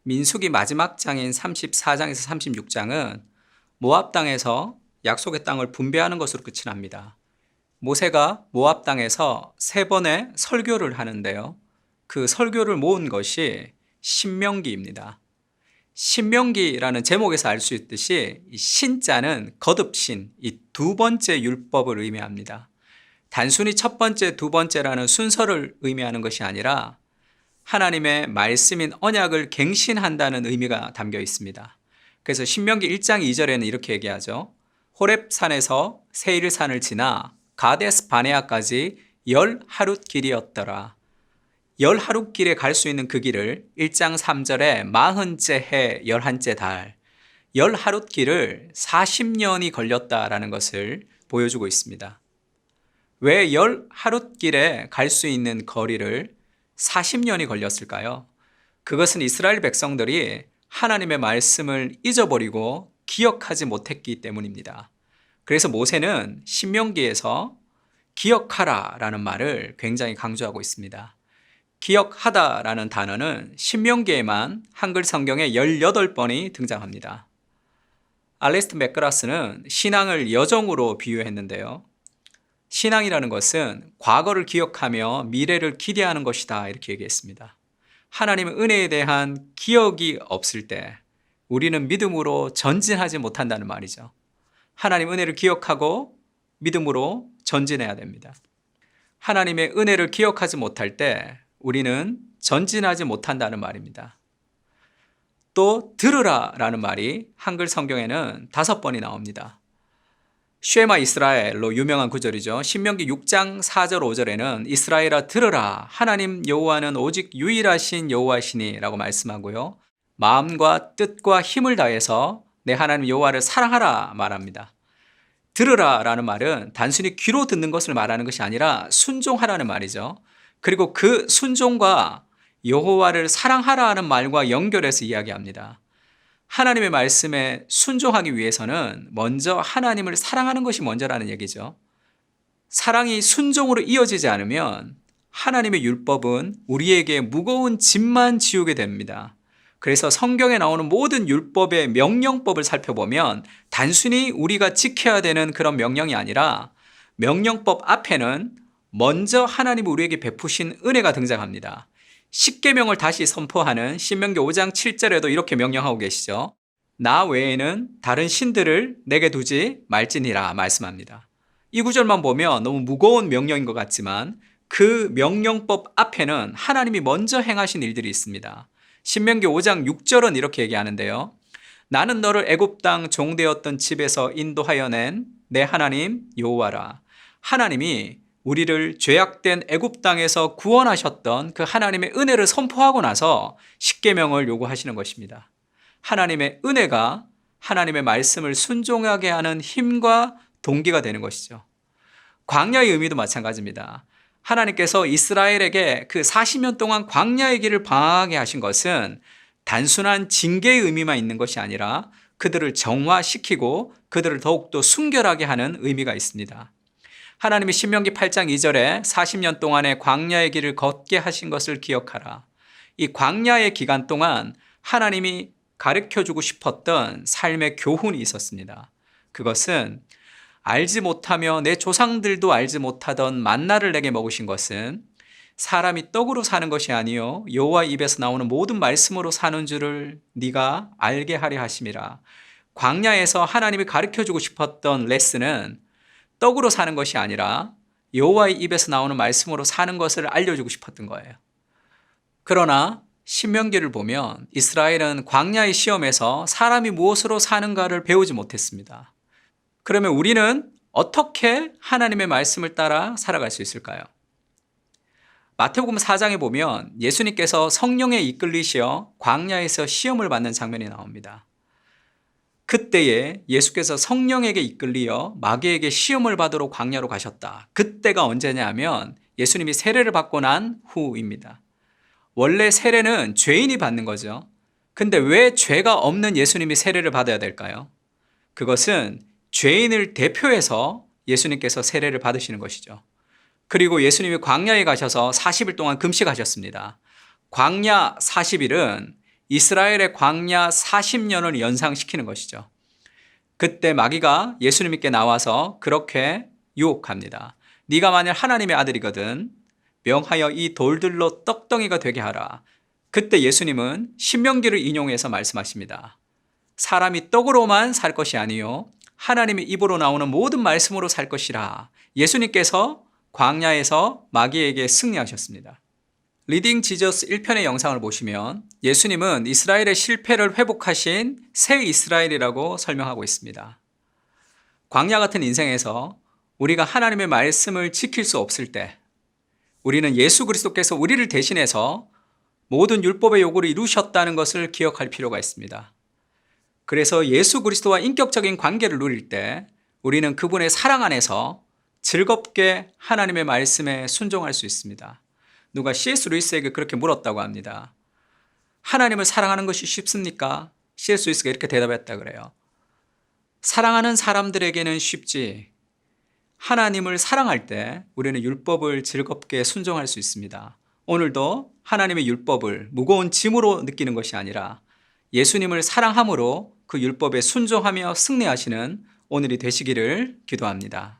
민수기 마지막 장인 34장에서 36장은 모압 땅에서 약속의 땅을 분배하는 것으로 끝이 납니다. 모세가 모압 땅에서 3번의 설교를 하는데요. 그 설교를 모은 것이 신명기입니다. 신명기라는 제목에서 알 수 있듯이 신자는 거듭신, 이 두 번째 율법을 의미합니다. 단순히 첫 번째, 두 번째라는 순서를 의미하는 것이 아니라 하나님의 말씀인 언약을 갱신한다는 의미가 담겨 있습니다. 그래서 신명기 1장 2절에는 이렇게 얘기하죠. 호렙산에서 세일산을 지나 가데스 바네아까지 10하룻 길이었더라. 10하룻 길에 갈 수 있는 그 길을 1장 3절에 40째 해 11째 달 10하룻 길을 40년이 걸렸다라는 것을 보여주고 있습니다. 왜 10하룻 길에 갈 수 있는 거리를 40년이 걸렸을까요? 그것은 이스라엘 백성들이 하나님의 말씀을 잊어버리고 기억하지 못했기 때문입니다. 그래서 모세는 신명기에서 기억하라 라는 말을 굉장히 강조하고 있습니다. 기억하다 라는 단어는 신명기에만 한글 성경에 18번이 등장합니다. 알리스트 맥그라스는 신앙을 여정으로 비유했는데요. 신앙이라는 것은 과거를 기억하며 미래를 기대하는 것이다 이렇게 얘기했습니다. 하나님의 은혜에 대한 기억이 없을 때 우리는 믿음으로 전진하지 못한다는 말이죠. 하나님 은혜를 기억하고 믿음으로 전진해야 됩니다. 하나님의 은혜를 기억하지 못할 때 우리는 전진하지 못한다는 말입니다. 또 들으라 라는 말이 한글 성경에는 5번이 나옵니다. 쉐마 이스라엘로 유명한 구절이죠. 신명기 6장 4절 5절에는 이스라엘아 들으라 하나님 여호와는 오직 유일하신 여호와시니 라고 말씀하고요. 마음과 뜻과 힘을 다해서 내 하나님 여호와를 사랑하라 말합니다. 들으라 라는 말은 단순히 귀로 듣는 것을 말하는 것이 아니라 순종하라는 말이죠. 그리고 그 순종과 여호와를 사랑하라는 말과 연결해서 이야기합니다. 하나님의 말씀에 순종하기 위해서는 먼저 하나님을 사랑하는 것이 먼저라는 얘기죠. 사랑이 순종으로 이어지지 않으면 하나님의 율법은 우리에게 무거운 짐만 지우게 됩니다. 그래서 성경에 나오는 모든 율법의 명령법을 살펴보면 단순히 우리가 지켜야 되는 그런 명령이 아니라 명령법 앞에는 먼저 하나님이 우리에게 베푸신 은혜가 등장합니다. 십계명을 다시 선포하는 신명기 5장 7절에도 이렇게 명령하고 계시죠. 나 외에는 다른 신들을 내게 두지 말지니라 말씀합니다. 이 구절만 보면 너무 무거운 명령인 것 같지만 그 명령법 앞에는 하나님이 먼저 행하신 일들이 있습니다. 신명기 5장 6절은 이렇게 얘기하는데요. 나는 너를 애굽 땅 종되었던 집에서 인도하여 낸 내 하나님 여호와라. 하나님이 우리를 죄악된 애굽 땅에서 구원하셨던 그 하나님의 은혜를 선포하고 나서 십계명을 요구하시는 것입니다. 하나님의 은혜가 하나님의 말씀을 순종하게 하는 힘과 동기가 되는 것이죠. 광야의 의미도 마찬가지입니다. 하나님께서 이스라엘에게 그 40년 동안 광야의 길을 방황하게 하신 것은 단순한 징계의 의미만 있는 것이 아니라 그들을 정화시키고 그들을 더욱더 순결하게 하는 의미가 있습니다. 하나님이 신명기 8장 2절에 40년 동안의 광야의 길을 걷게 하신 것을 기억하라. 이 광야의 기간 동안 하나님이 가르쳐주고 싶었던 삶의 교훈이 있었습니다. 그것은 알지 못하며 내 조상들도 알지 못하던 만나를 내게 먹으신 것은 사람이 떡으로 사는 것이 아니요 여호와 입에서 나오는 모든 말씀으로 사는 줄을 네가 알게 하려 하심이라. 광야에서 하나님이 가르쳐주고 싶었던 레슨은 떡으로 사는 것이 아니라 여호와의 입에서 나오는 말씀으로 사는 것을 알려주고 싶었던 거예요. 그러나 신명기를 보면 이스라엘은 광야의 시험에서 사람이 무엇으로 사는가를 배우지 못했습니다. 그러면 우리는 어떻게 하나님의 말씀을 따라 살아갈 수 있을까요? 마태복음 4장에 보면 예수님께서 성령에 이끌리시어 광야에서 시험을 받는 장면이 나옵니다. 그때에 예수께서 성령에게 이끌리어 마귀에게 시험을 받으러 광야로 가셨다. 그때가 언제냐면 예수님이 세례를 받고 난 후입니다. 원래 세례는 죄인이 받는 거죠. 근데 왜 죄가 없는 예수님이 세례를 받아야 될까요? 그것은 죄인을 대표해서 예수님께서 세례를 받으시는 것이죠. 그리고 예수님이 광야에 가셔서 40일 동안 금식하셨습니다. 광야 40일은 이스라엘의 광야 40년을 연상시키는 것이죠. 그때 마귀가 예수님께 나와서 그렇게 유혹합니다. 네가 만일 하나님의 아들이거든 명하여 이 돌들로 떡덩이가 되게 하라. 그때 예수님은 신명기를 인용해서 말씀하십니다. 사람이 떡으로만 살 것이 아니요 하나님의 입으로 나오는 모든 말씀으로 살 것이라. 예수님께서 광야에서 마귀에게 승리하셨습니다. 리딩 지저스 1편의 영상을 보시면 예수님은 이스라엘의 실패를 회복하신 새 이스라엘이라고 설명하고 있습니다. 광야 같은 인생에서 우리가 하나님의 말씀을 지킬 수 없을 때 우리는 예수 그리스도께서 우리를 대신해서 모든 율법의 요구를 이루셨다는 것을 기억할 필요가 있습니다. 그래서 예수 그리스도와 인격적인 관계를 누릴 때 우리는 그분의 사랑 안에서 즐겁게 하나님의 말씀에 순종할 수 있습니다. 누가 C.S. 루이스에게 그렇게 물었다고 합니다. 하나님을 사랑하는 것이 쉽습니까? C.S. 루이스가 이렇게 대답했다 그래요. 사랑하는 사람들에게는 쉽지 하나님을 사랑할 때 우리는 율법을 즐겁게 순종할 수 있습니다. 오늘도 하나님의 율법을 무거운 짐으로 느끼는 것이 아니라 예수님을 사랑함으로 그 율법에 순종하며 승리하시는 오늘이 되시기를 기도합니다.